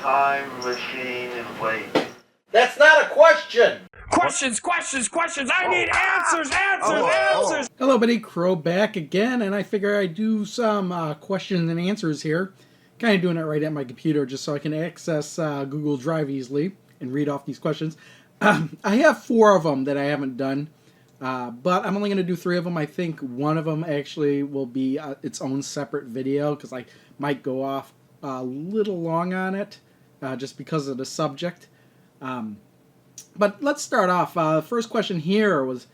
time machine way. That's not a question! Questions! I need answers! Hello, buddy. Crow back again, and I figure I'd do some questions and answers here. Kind of doing it right at my computer just so I can access Google Drive easily and read off these questions. I have 4 of them that I haven't done, but I'm only going to do 3 of them. I think one of them actually will be its own separate video because I might go off a little long on it just because of the subject. But let's start off. The first question here was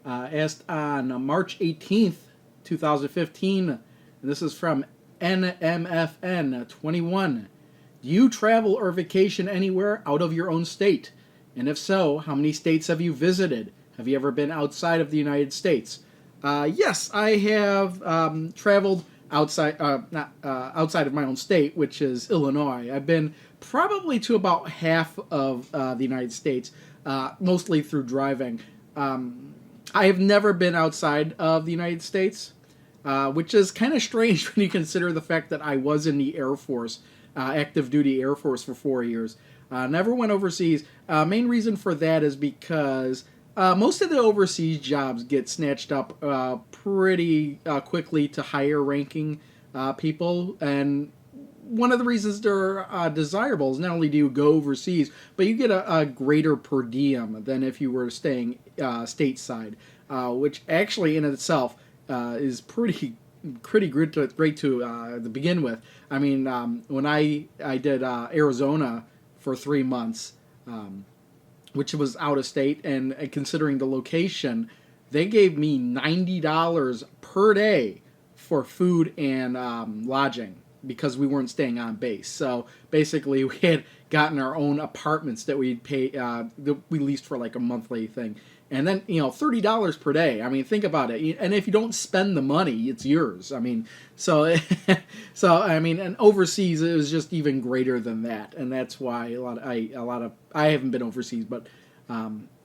asked on March 18th, 2015. And this is from NMFN21. Do you travel or vacation anywhere out of your own state? And if so, how many states have you visited? Have you ever been outside of the United States? Yes, I have traveled outside, not outside of my own state, which is Illinois. I've been probably to about half of the United States, mostly through driving. I have never been outside of the United States, which is kind of strange when you consider the fact that I was in the Air Force, active duty Air Force for 4 years. Never went overseas. Main reason for that is because most of the overseas jobs get snatched up pretty quickly to higher ranking people, and one of the reasons they're desirable is not only do you go overseas, but you get a greater per diem than if you were staying stateside, which actually in itself is pretty great to begin with. I mean, when I did Arizona for 3 months, which was out of state, and considering the location, they gave me $90 per day for food and lodging, because we weren't staying on base. So basically we had gotten our own apartments that we'd pay, that we leased for like a monthly thing. And then, $30 per day. I mean, think about it. And if you don't spend the money, it's yours. I mean, so and overseas it was just even greater than that. And that's why I haven't been overseas, but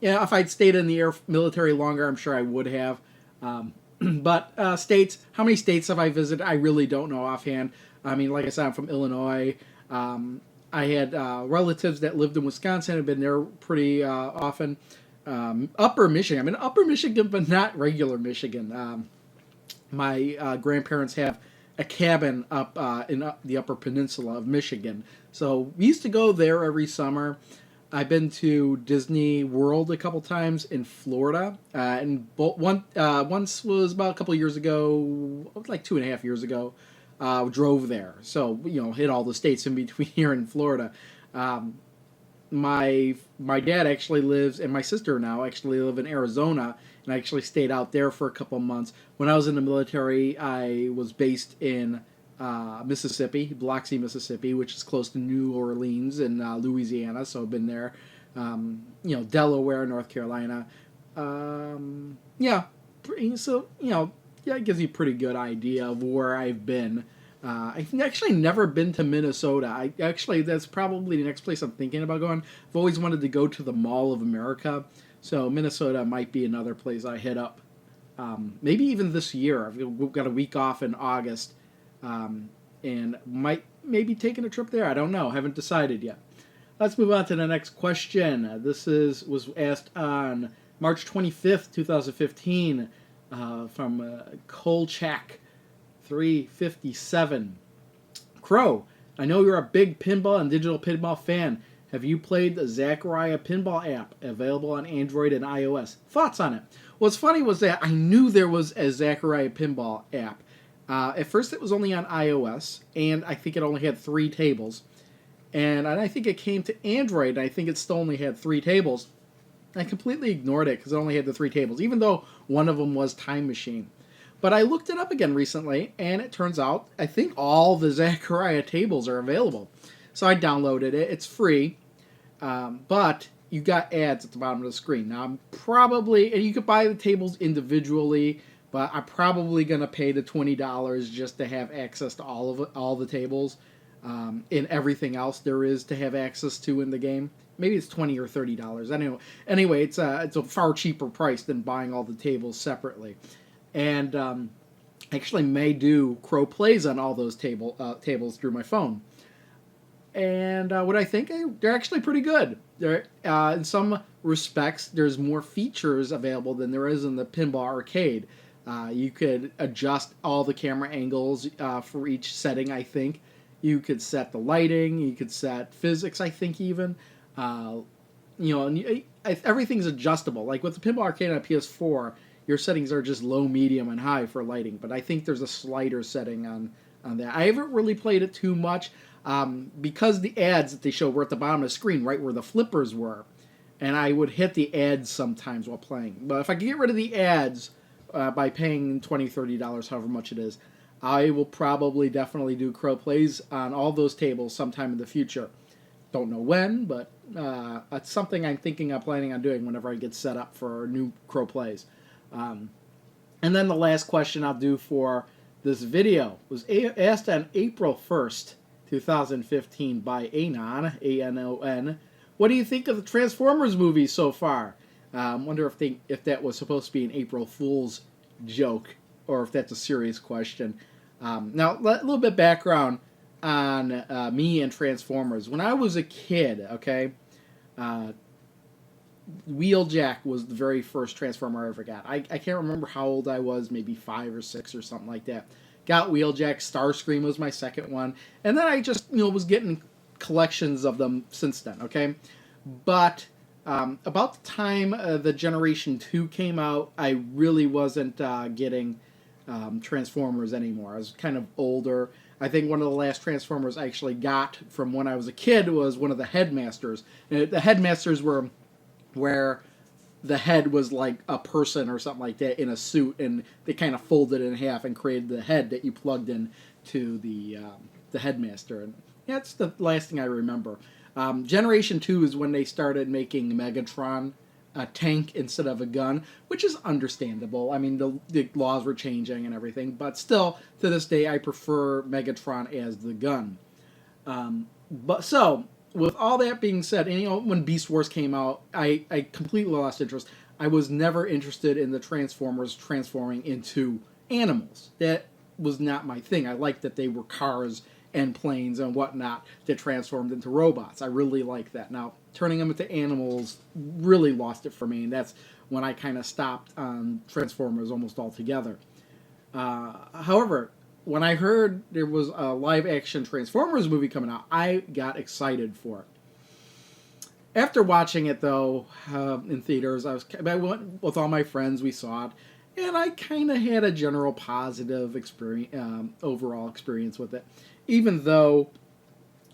if I'd stayed in the military longer, I'm sure I would have. But states, how many states have I visited? I really don't know offhand. I mean, like I said, I'm from Illinois. I had relatives that lived in Wisconsin. I've been there pretty often. Upper Michigan. I'm in Upper Michigan, but not regular Michigan. My grandparents have a cabin up in the Upper Peninsula of Michigan. So we used to go there every summer. I've been to Disney World a couple times in Florida, and once was about a couple years ago, like 2.5 years ago. Drove there, so hit all the states in between here in Florida. My dad actually lives, and my sister now actually live in Arizona, and I actually stayed out there for a couple months. When I was in the military, I was based in Mississippi, Biloxi, Mississippi, which is close to New Orleans and Louisiana. So I've been there. Delaware, North Carolina. It gives you a pretty good idea of where I've been. I've actually never been to Minnesota. That's probably the next place I'm thinking about going. I've always wanted to go to the Mall of America, so Minnesota might be another place I hit up. Maybe even this year. We've got a week off in August, and might maybe taking a trip there. I don't know. Haven't decided yet. Let's move on to the next question. This was asked on March 25th, 2015. From Kolchak 357. Crow, I know you're a big pinball and digital pinball fan. Have you played the Zaccaria Pinball app, available on Android and iOS? Thoughts on it? What's funny was that I knew there was a Zaccaria Pinball app. At first it was only on iOS, and I think it only had 3 tables. And I think it came to Android, and I think it still only had 3 tables. I completely ignored it because it only had the 3 tables, even though one of them was Time Machine. But I looked it up again recently, and it turns out I think all the Zaccaria tables are available. So I downloaded it. It's free, but you got ads at the bottom of the screen. Now, and you could buy the tables individually, but I'm probably going to pay the $20 just to have access to all the tables, and everything else there is to have access to in the game. Maybe it's $20 or $30. Anyway, it's a far cheaper price than buying all the tables separately. And actually may do Crow Plays on all those tables through my phone. And what I think, they're actually pretty good. They're, in some respects, there's more features available than there is in the pinball arcade. You could adjust all the camera angles for each setting, I think. You could set the lighting, you could set physics, I think, even. And everything's adjustable. Like with the pinball arcade on a PS4, your settings are just low, medium, and high for lighting. But I think there's a slider setting on that. I haven't really played it too much because the ads that they show were at the bottom of the screen, right where the flippers were. And I would hit the ads sometimes while playing. But if I could get rid of the ads by paying $20, $30, however much it is, I will probably definitely do Crow Plays on all those tables sometime in the future. Don't know when, but it's something I'm planning on doing whenever I get set up for new Crow Plays. And then the last question I'll do for this video was asked on April 1st, 2015 by Anon, A-N-O-N. What do you think of the Transformers movie so far? Wonder if that was supposed to be an April Fool's joke or if that's a serious question. Now, a little bit background on me and Transformers. When I was a kid, okay, Wheeljack was the very first Transformer I ever got. I can't remember how old I was, maybe 5 or 6 or something like that. Got Wheeljack, Starscream was my second one, and then I just, was getting collections of them since then, okay? But about the time the Generation 2 came out, I really wasn't getting Transformers anymore. I was kind of older. I think one of the last Transformers I actually got from when I was a kid was one of the Headmasters. And the Headmasters were where the head was like a person or something like that in a suit, and they kind of folded it in half and created the head that you plugged in to the Headmaster. And that's the last thing I remember. Generation 2 is when they started making Megatron a tank instead of a gun, which is understandable. I mean, the laws were changing and everything, but still, to this day, I prefer Megatron as the gun. With all that being said, and, when Beast Wars came out, I completely lost interest. I was never interested in the Transformers transforming into animals. That was not my thing. I liked that they were cars and planes and whatnot that transformed into robots. I really like that. Now, turning them into animals really lost it for me, and that's when I kind of stopped on Transformers almost altogether. However, when I heard there was a live-action Transformers movie coming out, I got excited for it. After watching it, though, in theaters, I went with all my friends, we saw it, and I kind of had a general positive overall experience with it, even though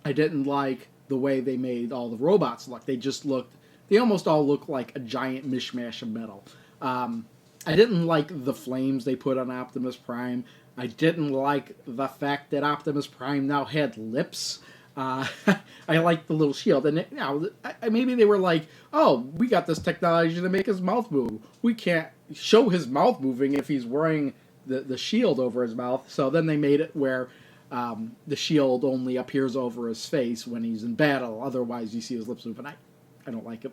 I didn't like the way they made all the robots look. They almost all look like a giant mishmash of metal. I didn't like the flames they put on Optimus Prime. I didn't like the fact that Optimus Prime now had lips. I liked the little shield. And maybe they were like, oh, we got this technology to make his mouth move. We can't show his mouth moving if he's wearing the shield over his mouth. So then they made it where the shield only appears over his face when he's in battle. Otherwise, you see his lips move, and I don't like it.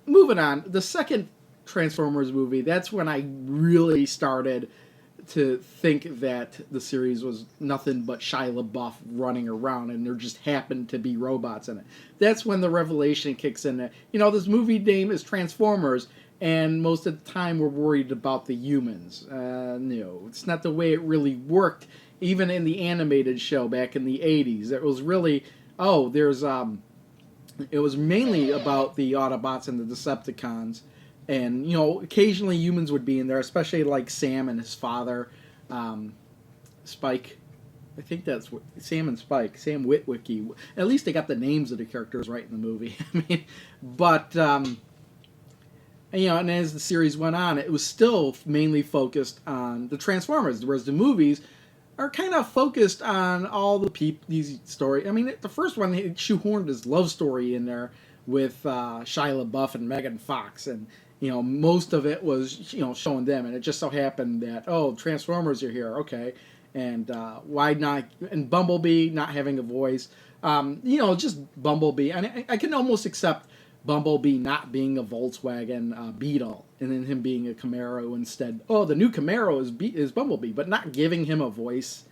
Moving on, the second Transformers movie, that's when I really started to think that the series was nothing but Shia LaBeouf running around and there just happened to be robots in it. That's when the revelation kicks in. This movie name is Transformers, and most of the time we're worried about the humans. No, it's not the way it really worked. Even in the animated show back in the 80s, it was really, it was mainly about the Autobots and the Decepticons. And, occasionally humans would be in there, especially like Sam and his father, Spike. I think that's Sam and Spike, Sam Witwicky. At least they got the names of the characters right in the movie. And as the series went on, it was still mainly focused on the Transformers, whereas the movies are kind of focused on all these stories. I mean, the first one, they shoehorned his love story in there with Shia LaBeouf and Megan Fox, and most of it was, showing them, and it just so happened that, Transformers are here, okay, and why not, and Bumblebee not having a voice, just Bumblebee, and I can almost accept Bumblebee not being a Volkswagen Beetle, and then him being a Camaro instead. Oh, the new Camaro is Bumblebee, but not giving him a voice,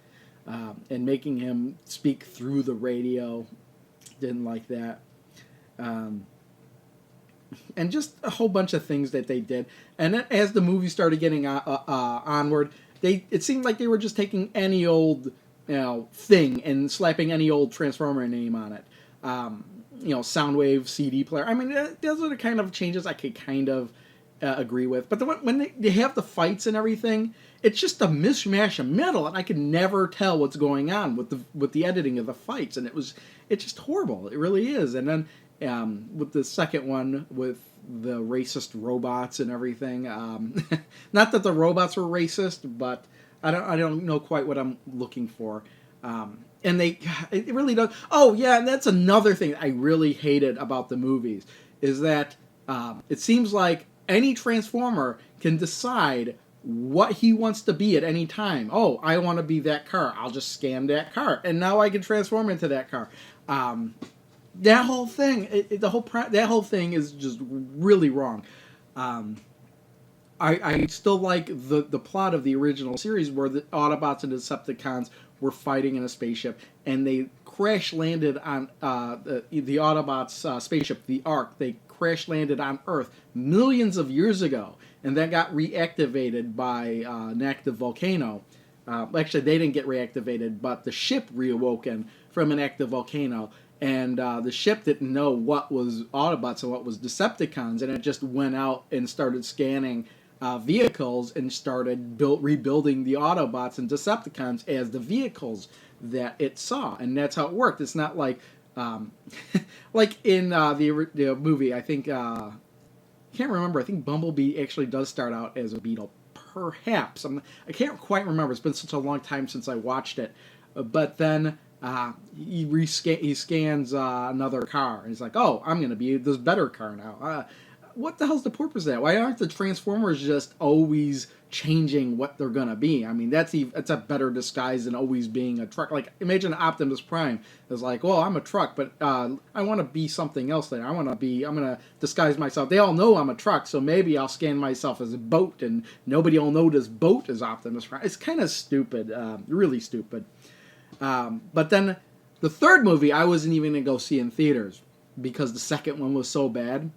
and making him speak through the radio. Didn't like that. And just a whole bunch of things that they did. And then as the movie started getting onward, it seemed like they were just taking any old thing and slapping any old Transformer name on it. Soundwave CD player. I mean, those are the kind of changes I could kind of agree with. But when they have the fights and everything, it's just a mishmash of metal, and I could never tell what's going on with the editing of the fights, and it's just horrible. It really is. And then with the second one with the racist robots and everything, not that the robots were racist, but I don't know quite what I'm looking for. And it really does. Oh yeah, and that's another thing I really hated about the movies is that it seems like any Transformer can decide what he wants to be at any time. Oh, I want to be that car. I'll just scan that car, and now I can transform into that car. That whole thing, that whole thing is just really wrong. I still like the plot of the original series where the Autobots and Decepticons were fighting in a spaceship, and they crash landed on the Autobots' spaceship, the Ark. They crash landed on Earth millions of years ago, and then got reactivated by an active volcano. Actually, they didn't get reactivated, but the ship reawoken from an active volcano. And the ship didn't know what was Autobots and what was Decepticons, and it just went out and started scanning vehicles and started rebuilding the Autobots and Decepticons as the vehicles that it saw, and that's how it worked. It's not like like in the movie. I think I can't remember. I think Bumblebee actually does start out as a Beetle. Perhaps I can't quite remember. It's been such a long time since I watched it, but then. He scans another car, and he's like, "Oh, I'm gonna be this better car now." What the hell's the purpose of that? Why aren't the Transformers just always changing what they're gonna be? I mean, that's a better disguise than always being a truck. Like, imagine Optimus Prime is like, "Well, I'm a truck, but I want to be something else later. I'm gonna disguise myself. They all know I'm a truck, so maybe I'll scan myself as a boat, and nobody will know this boat is Optimus Prime." It's kind of stupid, really stupid. But then the third movie I wasn't even going to go see in theaters because the second one was so bad.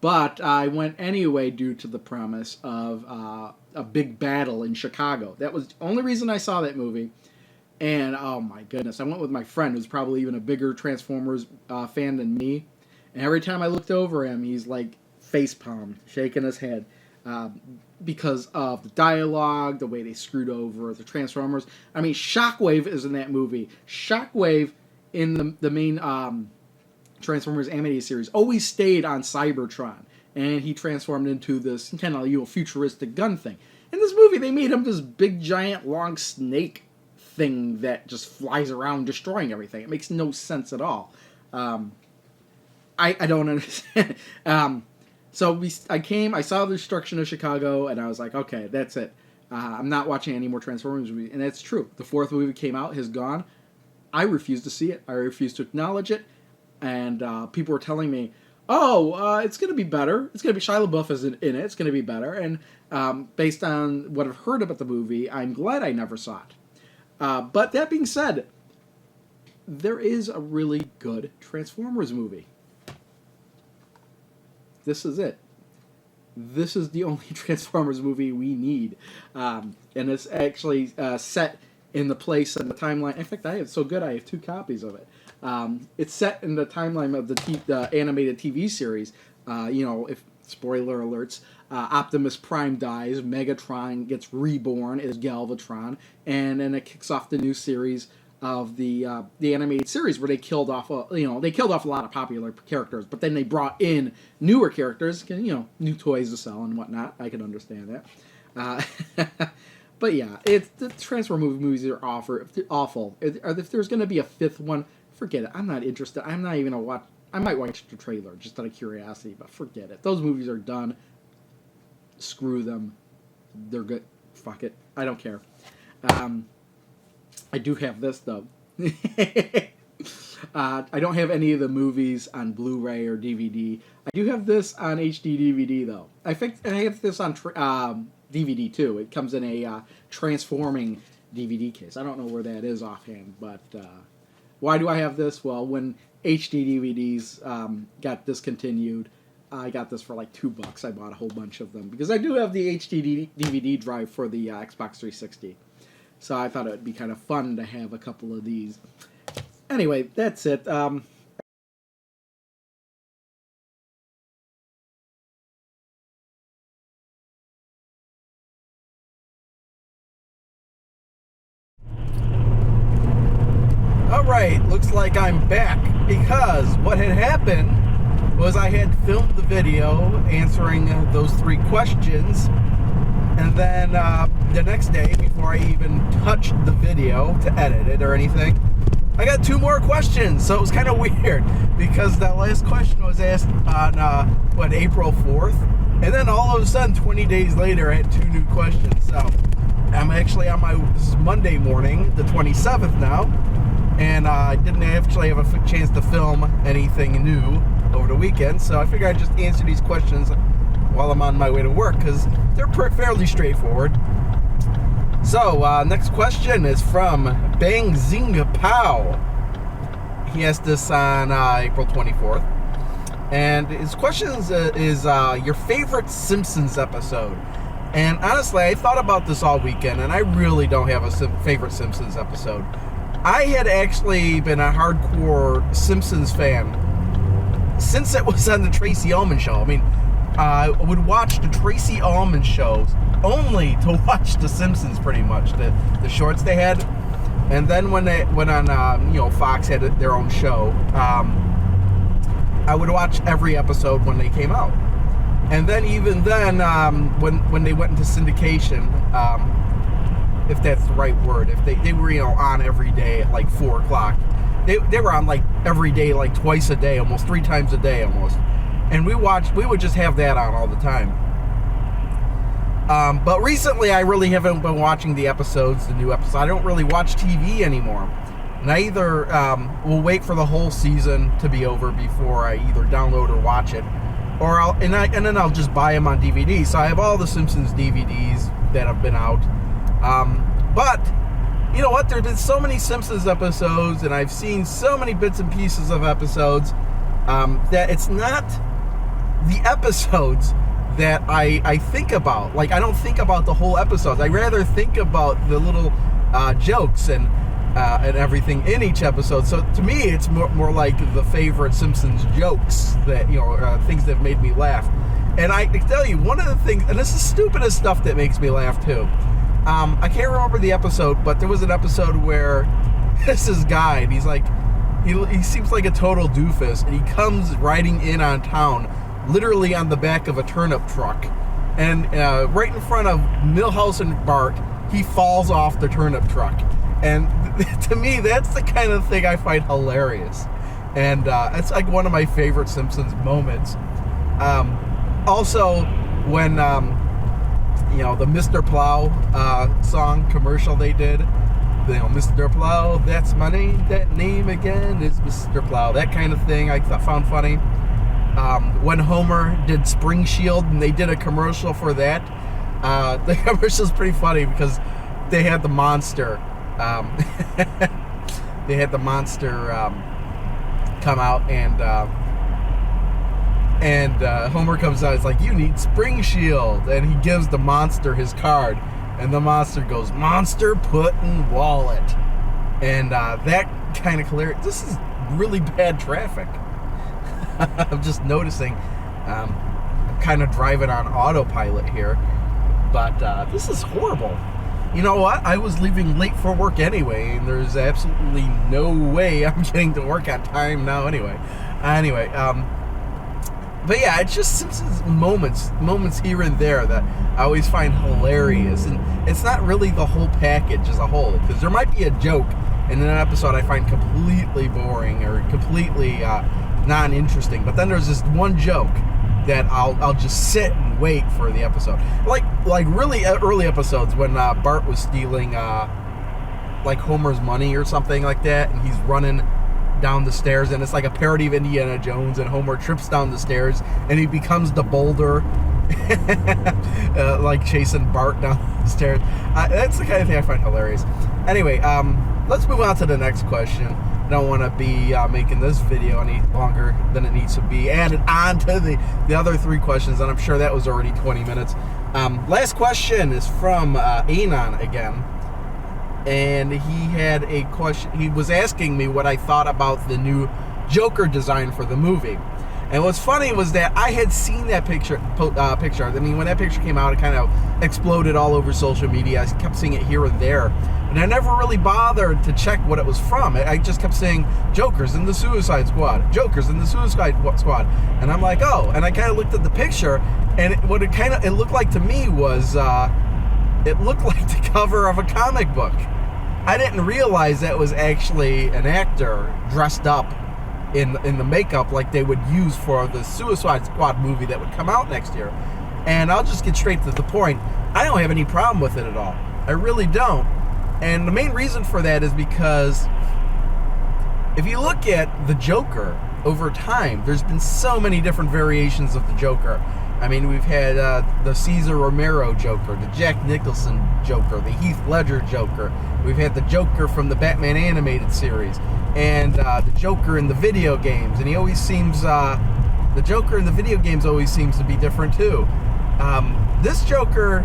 But I went anyway due to the promise of a big battle in Chicago. That was the only reason I saw that movie. And oh my goodness, I went with my friend who's probably even a bigger Transformers fan than me. And every time I looked over him, he's like facepalm, shaking his head. Because of the dialogue, the way they screwed over the Transformers. I mean, Shockwave is in that movie. Shockwave in the main Transformers animated series always stayed on Cybertron, and he transformed into this kind of futuristic gun thing. In this movie, they made him this big, giant, long snake thing that just flies around destroying everything. It makes no sense at all. I don't understand. So I saw the destruction of Chicago, and I was like, okay, that's it. I'm not watching any more Transformers movies. And that's true. The fourth movie came out, has gone. I refuse to see it. I refuse to acknowledge it. And people were telling me, it's going to be better. It's going to be Shia LaBeouf is in it. It's going to be better. And based on what I've heard about the movie, I'm glad I never saw it. But that being said, there is a really good Transformers movie. This is it. This is the only Transformers movie we need. And it's actually set in the place and the timeline. In fact, I have two copies of it. It's set in the timeline of the animated TV series. If spoiler alerts, Optimus Prime dies, Megatron gets reborn as Galvatron, and then it kicks off the new series of the animated series where they killed off a lot of popular characters, but then they brought in newer characters, new toys to sell and whatnot. I can understand that. But yeah, the Transformers movies are awful. If there's going to be a fifth one, forget it. I'm not interested. I'm not even going to watch. I might watch the trailer just out of curiosity, but forget it. Those movies are done. Screw them. They're good. Fuck it. I don't care. I do have this, though. I don't have any of the movies on Blu-ray or DVD. I do have this on HD DVD, though. I think I have this on DVD, too. It comes in a transforming DVD case. I don't know where that is offhand, but why do I have this? Well, when HD DVDs got discontinued, I got this for like $2. I bought a whole bunch of them because I do have the HD DVD drive for the Xbox 360. So I thought it would be kind of fun to have a couple of these. Anyway, that's it. Alright, looks like I'm back because what had happened was I had filmed the video answering those 3 questions, and then the next day, before I even touched the video to edit it or anything, I got 2 more questions. So it was kind of weird because that last question was asked on April 4th, and then all of a sudden 20 days later I had 2 new questions. So I'm actually this is Monday morning, the 27th now, and I didn't actually have a chance to film anything new over the weekend, so I figured I'd just answer these questions while I'm on my way to work because they're fairly straightforward. So, next question is from Bang Zinga Pow. He asked this on April 24th, and his question is your favorite Simpsons episode. And honestly, I thought about this all weekend, and I really don't have a favorite Simpsons episode. I had actually been a hardcore Simpsons fan since it was on the Tracy Ullman Show. I mean, I would watch the Tracy Ullman shows only to watch the Simpsons, pretty much, the shorts they had. And then when they went on, Fox had their own show, I would watch every episode when they came out. And then even then, when they went into syndication, if that's the right word, if they were on every day at like 4 o'clock. They were on like every day, like twice a day, almost 3 times a day almost. And we would just have that on all the time. But recently I really haven't been watching the new episodes. I don't really watch TV anymore. And I either will wait for the whole season to be over before I either download or watch it, or then I'll just buy them on DVD. So I have all the Simpsons DVDs that have been out. But you know what? There have been so many Simpsons episodes, and I've seen so many bits and pieces of episodes, that it's not the episodes that I think about. Like, I don't think about the whole episodes. I rather think about the little jokes and everything in each episode. So to me, it's more like the favorite Simpsons jokes that, things that have made me laugh. And I can tell you, one of the things, and this is the stupidest stuff that makes me laugh too. I can't remember the episode, but there was an episode where this guy, and he's like, he seems like a total doofus, and he comes riding in on town, literally on the back of a turnip truck, and right in front of Milhouse and Bart, he falls off the turnip truck. And to me, that's the kind of thing I find hilarious, and it's like one of my favorite Simpsons moments. Also, when the Mr. Plow song commercial they did, Mr. Plow, that's my name, that name again is Mr. Plow, that kind of thing I found funny. When Homer did Spring Shield and they did a commercial for that, the commercial's pretty funny because they had the monster come out, and Homer comes out. It's like, you need Spring Shield, and he gives the monster his card, and the monster goes, monster puddin' wallet, and that kind of hilarious. This is really bad traffic. I'm just noticing. I'm kind of driving on autopilot here, but this is horrible. You know what? I was leaving late for work anyway, and there's absolutely no way I'm getting to work on time now anyway. But yeah, it's just Simpsons moments here and there that I always find hilarious. And it's not really the whole package as a whole, because there might be a joke in an episode I find completely boring or completely non-interesting. But then there's this one joke that I'll just sit and wait for the episode. Like really early episodes when Bart was stealing like Homer's money or something like that, and he's running down the stairs, and it's like a parody of Indiana Jones, and Homer trips down the stairs and he becomes the boulder like chasing Bart down the stairs. That's the kind of thing I find hilarious. Anyway, let's move on to the next question. I don't want to be making this video any longer than it needs to be added on to the other 3 questions, and I'm sure that was already 20 minutes. Last question is from Anon again, and he had a question. He was asking me what I thought about the new Joker design for the movie. And what's funny was that I had seen that picture. I mean, when that picture came out, it kind of exploded all over social media. I kept seeing it here and there. And I never really bothered to check what it was from. I just kept saying, Joker's in the Suicide Squad. Joker's in the Suicide Squad. And I'm like, oh. And I kind of looked at the picture, and what it looked like to me was, it looked like the cover of a comic book. I didn't realize that was actually an actor dressed up in the makeup like they would use for the Suicide Squad movie that would come out next year. And I'll just get straight to the point. I don't have any problem with it at all. I really don't. And the main reason for that is because if you look at the Joker over time, there's been so many different variations of the Joker. I mean, we've had the Cesar Romero Joker, the Jack Nicholson Joker, the Heath Ledger Joker. We've had the Joker from the Batman animated series, and the Joker in the video games. And he always seems, the Joker in the video games always seems to be different too. This Joker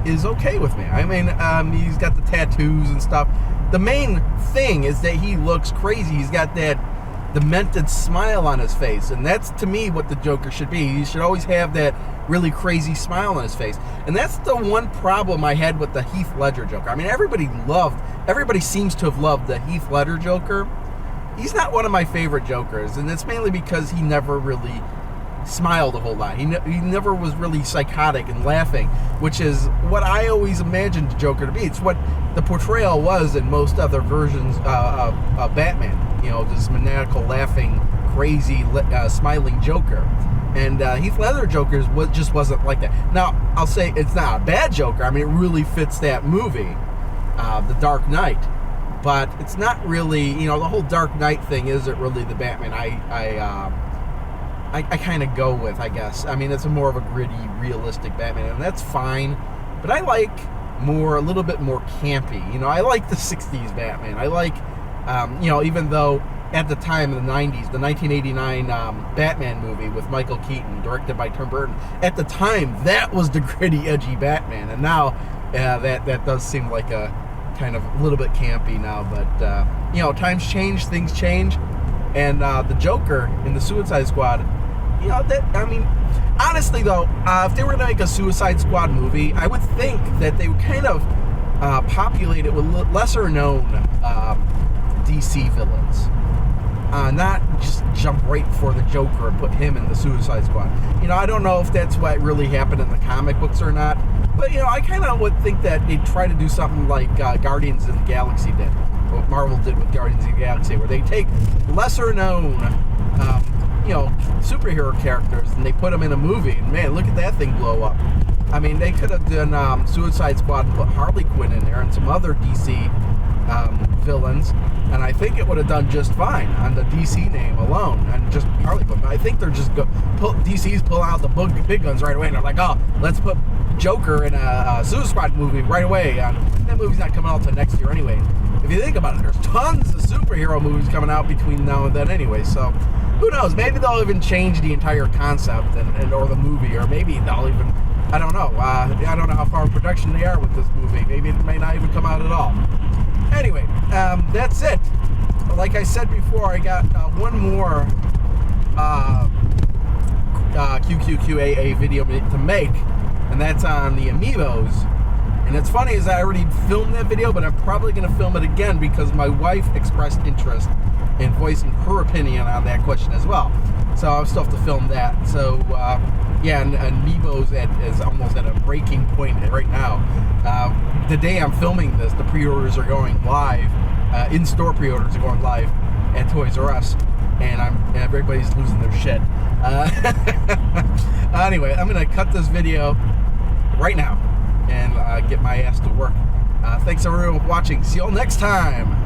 is okay with me. I mean, he's got the tattoos and stuff. The main thing is that he looks crazy. He's got that demented smile on his face, and that's to me what the Joker should be. He should always have that really crazy smile on his face, and that's the one problem I had with the Heath Ledger Joker. I mean, everybody seems to have loved the Heath Ledger Joker. He's not one of my favorite Jokers, and it's mainly because he never really smiled a whole lot. He never was really psychotic and laughing, which is what I always imagined the Joker to be. It's what the portrayal was in most other versions of Batman. You know, this maniacal, laughing, crazy, smiling Joker. And Heath Ledger Joker just wasn't like that. Now, I'll say it's not a bad Joker. I mean, it really fits that movie, The Dark Knight. But it's not really, you know, the whole Dark Knight thing isn't really the Batman I kind of go with, I guess. I mean, it's more of a gritty, realistic Batman, and that's fine. But I like a little bit more campy. You know, I like the 60s Batman. I like, you know, even though at the time in the 90s, the 1989 Batman movie with Michael Keaton, directed by Tim Burton, at the time, that was the gritty, edgy Batman. And now, that does seem like a kind of a little bit campy now. But, you know, times change, things change. And the Joker in the Suicide Squad, you know, I mean, honestly though, if they were going to make a Suicide Squad movie, I would think that they would kind of populate it with lesser known DC villains. Not just jump right for the Joker and put him in the Suicide Squad. You know, I don't know if that's what really happened in the comic books or not, but, you know, I kind of would think that they'd try to do something like Guardians of the Galaxy did, what Marvel did with Guardians of the Galaxy, where they take lesser known you know, superhero characters and they put them in a movie, and man, look at that thing blow up. I mean, they could have done Suicide Squad and put Harley Quinn in there and some other DC villains, and I think it would have done just fine on the DC name alone, and just Harley Quinn. But I think they're just DC's pulling out the big guns right away, and they're like, oh, let's put Joker in a Suicide Squad movie right away. That movie's not coming out until next year anyway. If you think about it, there's tons of superhero movies coming out between now and then anyway, so who knows? Maybe they'll even change the entire concept and or the movie, or maybe they'll even, I don't know. I don't know how far in production they are with this movie. Maybe it may not even come out at all. Anyway, that's it. Like I said before, I got one more QQQAAA video to make, and that's on the Amiibos. And it's funny is I already filmed that video, but I'm probably going to film it again because my wife expressed interest in voicing her opinion on that question as well. So I'll still have to film that. So, yeah, and Amiibos is almost at a breaking point right now. The day I'm filming this, the pre-orders are going live. In-store pre-orders are going live at Toys R Us. And everybody's losing their shit. Anyway, I'm going to cut this video right now and get my ass to work. Thanks everyone for watching. See y'all next time.